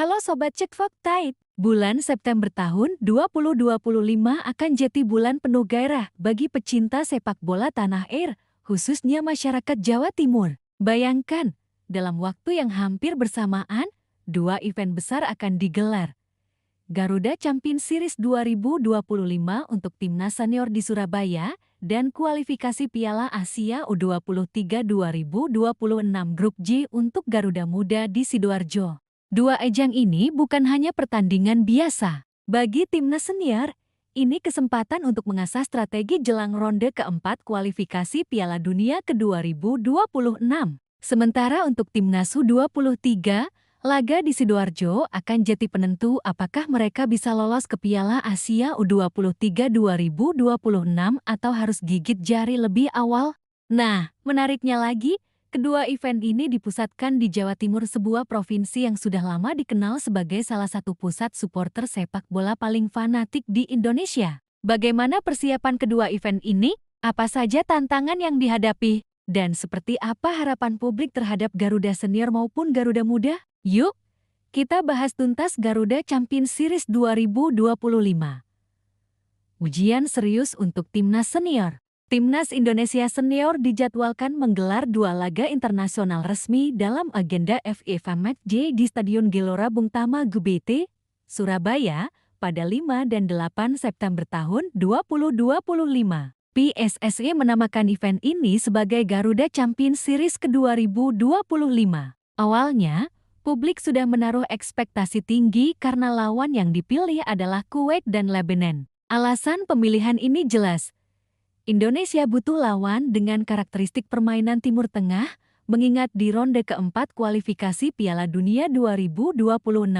Halo Sobat Cek Faktaid, bulan September tahun 2025 akan jadi bulan penuh gairah bagi pecinta sepak bola tanah air, khususnya masyarakat Jawa Timur. Bayangkan, dalam waktu yang hampir bersamaan, dua event besar akan digelar. Garuda Champions Series 2025 untuk timnas senior di Surabaya dan kualifikasi Piala Asia U23 2026 Grup J untuk Garuda Muda di Sidoarjo. Dua ajang ini bukan hanya pertandingan biasa. Bagi timnas senior, ini kesempatan untuk mengasah strategi jelang ronde keempat kualifikasi Piala Dunia ke-2026. Sementara untuk timnas U23, laga di Sidoarjo akan jadi penentu apakah mereka bisa lolos ke Piala Asia U23 2026 atau harus gigit jari lebih awal. Nah, menariknya lagi, kedua event ini dipusatkan di Jawa Timur, sebuah provinsi yang sudah lama dikenal sebagai salah satu pusat supporter sepak bola paling fanatik di Indonesia. Bagaimana persiapan kedua event ini? Apa saja tantangan yang dihadapi? Dan seperti apa harapan publik terhadap Garuda Senior maupun Garuda Muda? Yuk, kita bahas tuntas Garuda Champions Series 2025. Ujian serius untuk timnas senior. Timnas Indonesia Senior dijadwalkan menggelar dua laga internasional resmi dalam agenda FIFA Matchday di Stadion Gelora Bung Tomo GBT, Surabaya, pada 5 dan 8 September tahun 2025. PSSI menamakan event ini sebagai Garuda Champions Series ke-2025. Awalnya, publik sudah menaruh ekspektasi tinggi karena lawan yang dipilih adalah Kuwait dan Lebanon. Alasan pemilihan ini jelas. Indonesia butuh lawan dengan karakteristik permainan Timur Tengah, mengingat di ronde keempat kualifikasi Piala Dunia 2026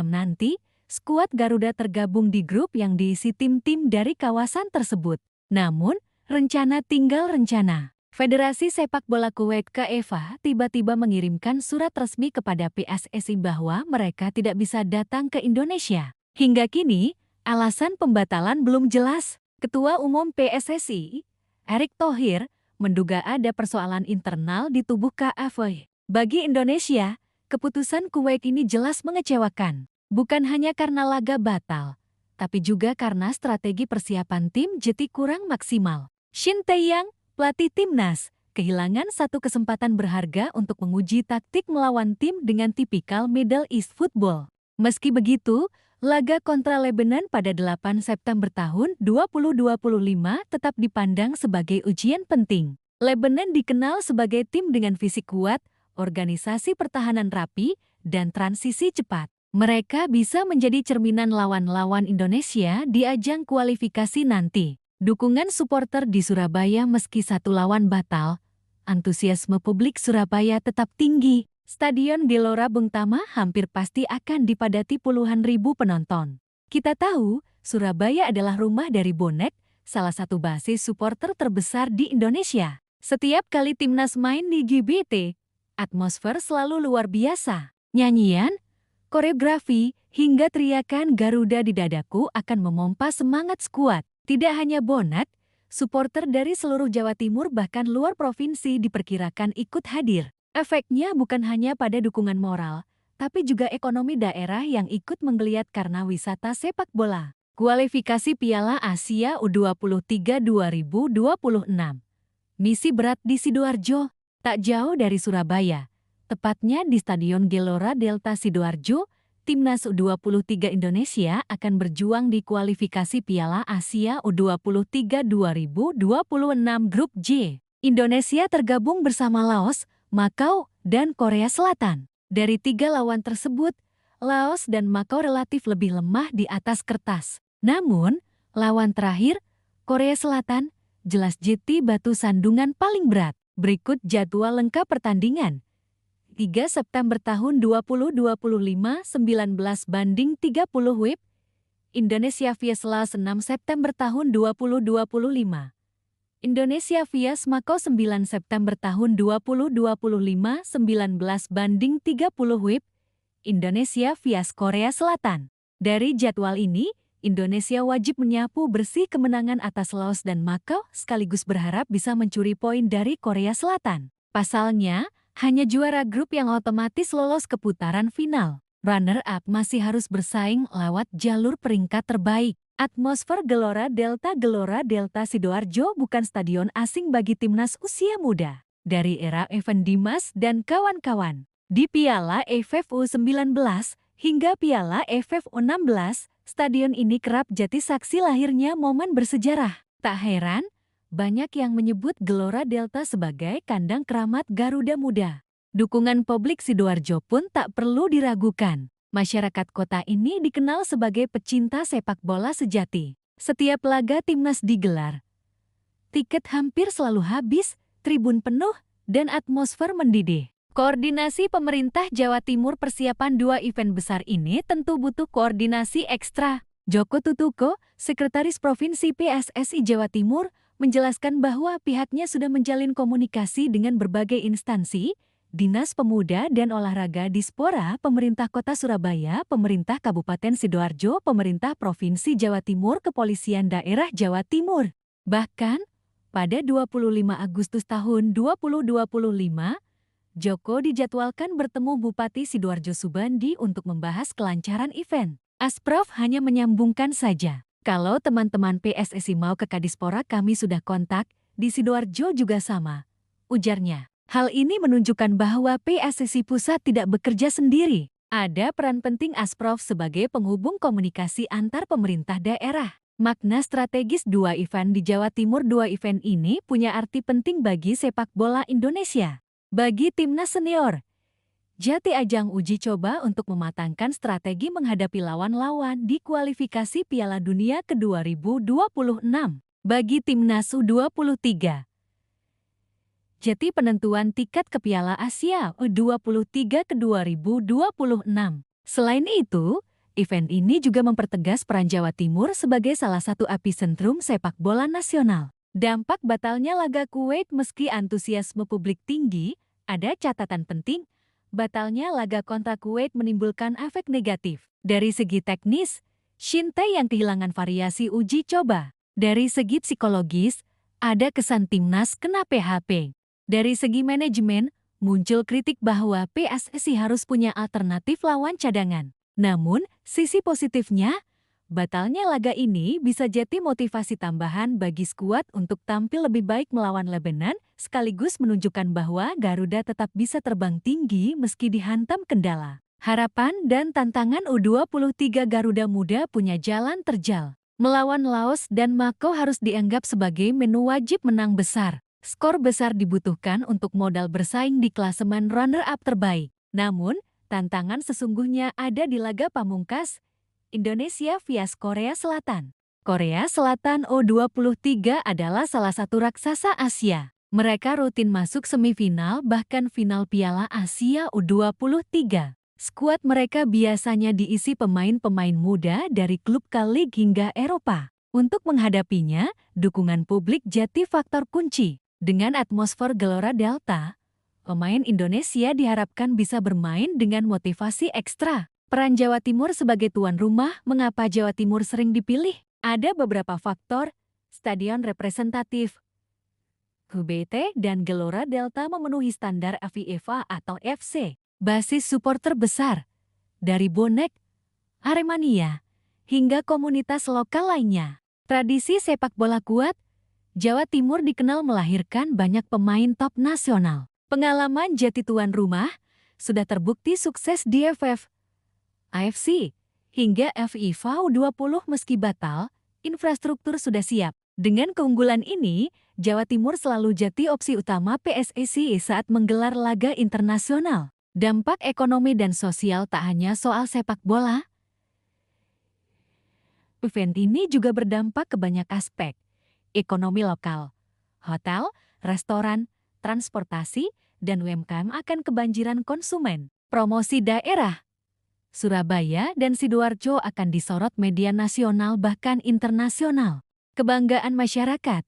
nanti, skuad Garuda tergabung di grup yang diisi tim-tim dari kawasan tersebut. Namun, rencana tinggal rencana. Federasi Sepak Bola Kuwait KFA tiba-tiba mengirimkan surat resmi kepada PSSI bahwa mereka tidak bisa datang ke Indonesia. Hingga kini, alasan pembatalan belum jelas. Ketua Umum PSSI, Erick Thohir, menduga ada persoalan internal di tubuh KFA. Bagi Indonesia, keputusan Kuwait ini jelas mengecewakan. Bukan hanya karena laga batal, tapi juga karena strategi persiapan tim jadi kurang maksimal. Shin Tae-yong, pelatih timnas, kehilangan satu kesempatan berharga untuk menguji taktik melawan tim dengan tipikal Middle East football. Meski begitu, laga kontra Lebanon pada 8 September tahun 2025 tetap dipandang sebagai ujian penting. Lebanon dikenal sebagai tim dengan fisik kuat, organisasi pertahanan rapi, dan transisi cepat. Mereka bisa menjadi cerminan lawan-lawan Indonesia di ajang kualifikasi nanti. Dukungan supporter di Surabaya meski satu lawan batal, antusiasme publik Surabaya tetap tinggi. Stadion Gelora Bung Tomo hampir pasti akan dipadati puluhan ribu penonton. Kita tahu, Surabaya adalah rumah dari bonek, salah satu basis supporter terbesar di Indonesia. Setiap kali timnas main di GBT, atmosfer selalu luar biasa. Nyanyian, koreografi, hingga teriakan Garuda di dadaku akan memompa semangat skuad. Tidak hanya bonek, supporter dari seluruh Jawa Timur bahkan luar provinsi diperkirakan ikut hadir. Efeknya bukan hanya pada dukungan moral, tapi juga ekonomi daerah yang ikut menggeliat karena wisata sepak bola. Kualifikasi Piala Asia U23 2026. Misi berat di Sidoarjo, tak jauh dari Surabaya. Tepatnya di Stadion Gelora Delta Sidoarjo, Timnas U23 Indonesia akan berjuang di kualifikasi Piala Asia U23 2026 Grup J. Indonesia tergabung bersama Laos, Makau, dan Korea Selatan. Dari tiga lawan tersebut, Laos dan Makau relatif lebih lemah di atas kertas. Namun, lawan terakhir, Korea Selatan, jelas jadi batu sandungan paling berat. Berikut jadwal lengkap pertandingan. 3 September tahun 2025 19 banding 30 WIB. Indonesia vs Laos 6 September tahun 2025. Indonesia vs Makau 9 September tahun 2025 19 banding 30 WIB. Indonesia vs Korea Selatan. Dari jadwal ini, Indonesia wajib menyapu bersih kemenangan atas Laos dan Makau sekaligus berharap bisa mencuri poin dari Korea Selatan. Pasalnya, hanya juara grup yang otomatis lolos ke putaran final. runner-up masih harus bersaing lewat jalur peringkat terbaik. Atmosfer Gelora Delta Sidoarjo bukan stadion asing bagi timnas usia muda. Dari era Evan Dimas dan kawan-kawan, di Piala AFF U19 hingga Piala AFF U16, stadion ini kerap jadi saksi lahirnya momen bersejarah. Tak heran, banyak yang menyebut Gelora Delta sebagai kandang keramat Garuda Muda. Dukungan publik Sidoarjo pun tak perlu diragukan. Masyarakat kota ini dikenal sebagai pecinta sepak bola sejati. Setiap laga timnas digelar, tiket hampir selalu habis, tribun penuh, dan atmosfer mendidih. Koordinasi pemerintah Jawa Timur persiapan dua event besar ini tentu butuh koordinasi ekstra. Joko Tutuko, Sekretaris Provinsi PSSI Jawa Timur, menjelaskan bahwa pihaknya sudah menjalin komunikasi dengan berbagai instansi, Dinas Pemuda dan Olahraga Dispora, Pemerintah Kota Surabaya, Pemerintah Kabupaten Sidoarjo, Pemerintah Provinsi Jawa Timur, Kepolisian Daerah Jawa Timur. Bahkan, pada 25 Agustus tahun 2025, Joko dijadwalkan bertemu Bupati Sidoarjo Subandi untuk membahas kelancaran event. Asprof hanya menyambungkan saja. Kalau teman-teman PSSI mau ke Kadispora kami sudah kontak, di Sidoarjo juga sama, ujarnya. Hal ini menunjukkan bahwa PSSI Pusat tidak bekerja sendiri. Ada peran penting Asprof sebagai penghubung komunikasi antar pemerintah daerah. Makna strategis dua event di Jawa Timur. Dua event ini punya arti penting bagi sepak bola Indonesia. Bagi timnas senior, jadi ajang uji coba untuk mematangkan strategi menghadapi lawan-lawan di kualifikasi Piala Dunia ke-2026. Bagi timnas U23, jadi penentuan tiket ke Piala Asia U23 ke-2026. Selain itu, event ini juga mempertegas peran Jawa Timur sebagai salah satu epicentrum sepak bola nasional. Dampak batalnya laga Kuwait. Meski antusiasme publik tinggi, ada catatan penting. Batalnya laga kontra Kuwait menimbulkan efek negatif. Dari segi teknis, Shin Tae yang kehilangan variasi uji coba. Dari segi psikologis, ada kesan timnas kena PHP. Dari segi manajemen, muncul kritik bahwa PSSI harus punya alternatif lawan cadangan. Namun, sisi positifnya, batalnya laga ini bisa jadi motivasi tambahan bagi skuad untuk tampil lebih baik melawan Lebanon, sekaligus menunjukkan bahwa Garuda tetap bisa terbang tinggi meski dihantam kendala. Harapan dan tantangan U23 Garuda Muda punya jalan terjal. Melawan Laos dan Mako harus dianggap sebagai menu wajib menang besar. Skor besar dibutuhkan untuk modal bersaing di klasemen runner-up terbaik. Namun, tantangan sesungguhnya ada di laga pamungkas Indonesia vs Korea Selatan. Korea Selatan U23 adalah salah satu raksasa Asia. Mereka rutin masuk semifinal bahkan final Piala Asia U23. Skuad mereka biasanya diisi pemain-pemain muda dari klub K-League hingga Eropa. Untuk menghadapinya, dukungan publik jadi faktor kunci. Dengan atmosfer Gelora Delta, pemain Indonesia diharapkan bisa bermain dengan motivasi ekstra. Peran Jawa Timur sebagai tuan rumah. Mengapa Jawa Timur sering dipilih? Ada beberapa faktor. Stadion representatif, GBT dan Gelora Delta memenuhi standar FIFA atau FC. Basis supporter besar, dari bonek, Aremania, hingga komunitas lokal lainnya. Tradisi sepak bola kuat, Jawa Timur dikenal melahirkan banyak pemain top nasional. Pengalaman jadi tuan rumah sudah terbukti sukses di AFF, AFC, hingga FIFA U20. Meski batal, infrastruktur sudah siap. Dengan keunggulan ini, Jawa Timur selalu jadi opsi utama PSSI saat menggelar laga internasional. Dampak ekonomi dan sosial tak hanya soal sepak bola. Event ini juga berdampak ke banyak aspek. Ekonomi lokal, hotel, restoran, transportasi, dan UMKM akan kebanjiran konsumen. Promosi daerah, Surabaya dan Sidoarjo akan disorot media nasional bahkan internasional. Kebanggaan masyarakat,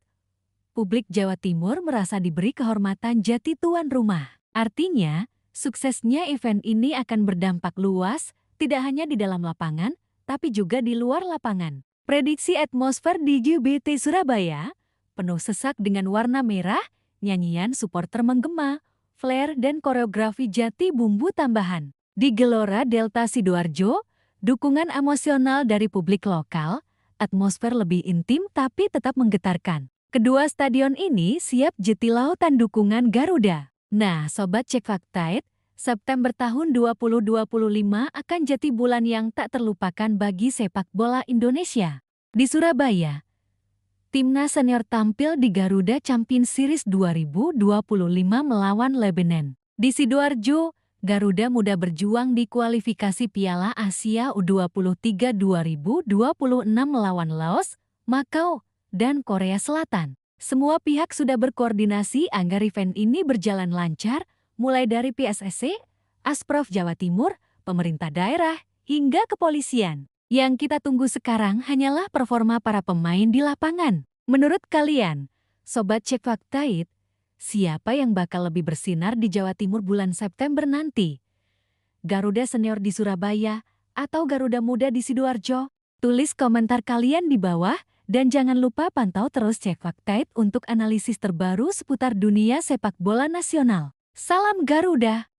publik Jawa Timur merasa diberi kehormatan jadi tuan rumah. Artinya, suksesnya event ini akan berdampak luas, tidak hanya di dalam lapangan, tapi juga di luar lapangan. Prediksi atmosfer di GBT Surabaya, penuh sesak dengan warna merah, nyanyian supporter menggema, flare dan koreografi jadi bumbu tambahan. Di Gelora Delta Sidoarjo, dukungan emosional dari publik lokal, atmosfer lebih intim tapi tetap menggetarkan. Kedua stadion ini siap jeti lautan dukungan Garuda. Nah, Sobat Cek Fakta, September tahun 2025 akan jadi bulan yang tak terlupakan bagi sepak bola Indonesia. Di Surabaya, Timnas senior tampil di Garuda Champions Series 2025 melawan Lebanon. Di Sidoarjo, Garuda Muda berjuang di kualifikasi Piala Asia U23 2026 melawan Laos, Makau, dan Korea Selatan. Semua pihak sudah berkoordinasi agar event ini berjalan lancar, mulai dari PSSI, Asprof Jawa Timur, pemerintah daerah, hingga kepolisian. Yang kita tunggu sekarang hanyalah performa para pemain di lapangan. Menurut kalian, Sobat Cek Fakta, siapa yang bakal lebih bersinar di Jawa Timur bulan September nanti? Garuda Senior di Surabaya atau Garuda Muda di Sidoarjo? Tulis komentar kalian di bawah dan jangan lupa pantau terus Cek Fakta untuk analisis terbaru seputar dunia sepak bola nasional. Salam Garuda!